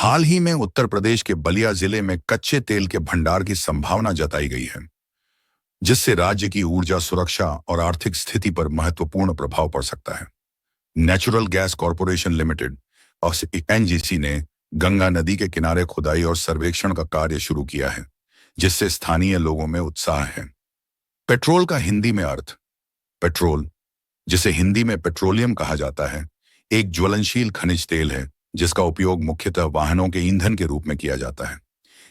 हाल ही में उत्तर प्रदेश के बलिया जिले में कच्चे तेल के भंडार की संभावना जताई गई है, जिससे राज्य की ऊर्जा सुरक्षा और आर्थिक स्थिति पर महत्वपूर्ण प्रभाव पड़ सकता है। नेचुरल गैस कॉरपोरेशन लिमिटेड और एनजीसी ने गंगा नदी के किनारे खुदाई और सर्वेक्षण का कार्य शुरू किया है, जिससे स्थानीय लोगों में उत्साह है। पेट्रोल का हिंदी में अर्थ। पेट्रोल, जिसे हिंदी में पेट्रोलियम कहा जाता है, एक ज्वलनशील खनिज तेल है जिसका उपयोग मुख्यतः वाहनों के ईंधन के रूप में किया जाता है।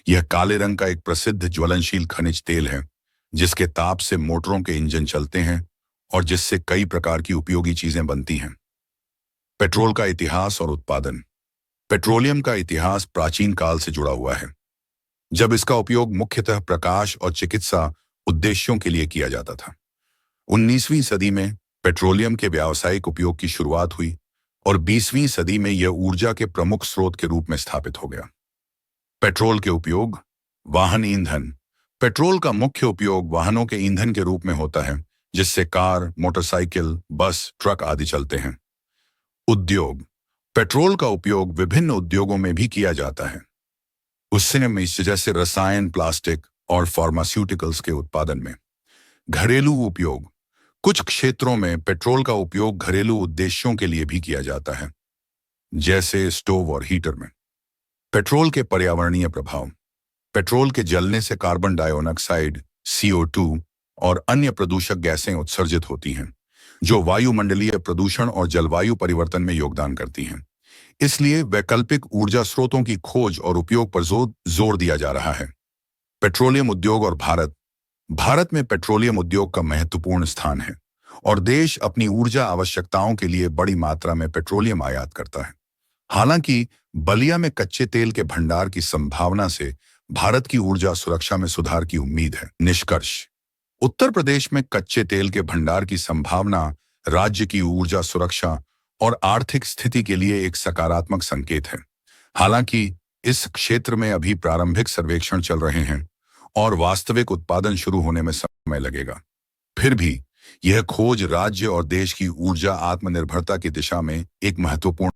यह काले रंग का एक प्रसिद्ध ज्वलनशील खनिज तेल है जिसके ताप से मोटरों के इंजन चलते हैं और जिससे कई प्रकार की उपयोगी चीजें बनती हैं। पेट्रोल का इतिहास और उत्पादन। पेट्रोलियम का इतिहास प्राचीन काल से जुड़ा हुआ है, जब इसका उपयोग मुख्यतः प्रकाश और चिकित्सा उद्देश्यों के लिए किया जाता था। 19वीं सदी में पेट्रोलियम के व्यावसायिक उपयोग की शुरुआत हुई और 20वीं सदी में यह ऊर्जा के प्रमुख स्रोत के रूप में स्थापित हो गया। पेट्रोल के उपयोग। वाहन ईंधन। पेट्रोल का मुख्य उपयोग वाहनों के ईंधन के रूप में होता है, जिससे कार, मोटरसाइकिल, बस, ट्रक आदि चलते हैं। उद्योग। पेट्रोल का उपयोग विभिन्न उद्योगों में भी किया जाता है, उससे जैसे रसायन, प्लास्टिक और फार्मास्यूटिकल्स के उत्पादन में। घरेलू उपयोग। कुछ क्षेत्रों में पेट्रोल का उपयोग घरेलू उद्देश्यों के लिए भी किया जाता है, जैसे स्टोव और हीटर में। पेट्रोल के पर्यावरणीय प्रभाव। पेट्रोल के जलने से कार्बन डाइऑक्साइड, CO2 और अन्य प्रदूषक गैसें उत्सर्जित होती हैं, जो वायुमंडलीय प्रदूषण और जलवायु परिवर्तन में योगदान करती हैं। इसलिए वैकल्पिक ऊर्जा स्रोतों की खोज और उपयोग पर जोर दिया जा रहा है। पेट्रोलियम उद्योग और भारत। भारत में पेट्रोलियम उद्योग का महत्वपूर्ण स्थान है और देश अपनी ऊर्जा आवश्यकताओं के लिए बड़ी मात्रा में पेट्रोलियम आयात करता है। हालांकि बलिया में कच्चे तेल के भंडार की संभावना से भारत की ऊर्जा सुरक्षा में सुधार की उम्मीद है। निष्कर्ष। उत्तर प्रदेश में कच्चे तेल के भंडार की संभावना राज्य की ऊर्जा सुरक्षा और आर्थिक स्थिति के लिए एक सकारात्मक संकेत है। हालांकि इस क्षेत्र में अभी प्रारंभिक सर्वेक्षण चल रहे हैं और वास्तविक उत्पादन शुरू होने में समय लगेगा। फिर भी यह खोज राज्य और देश की ऊर्जा आत्मनिर्भरता की दिशा में एक महत्वपूर्ण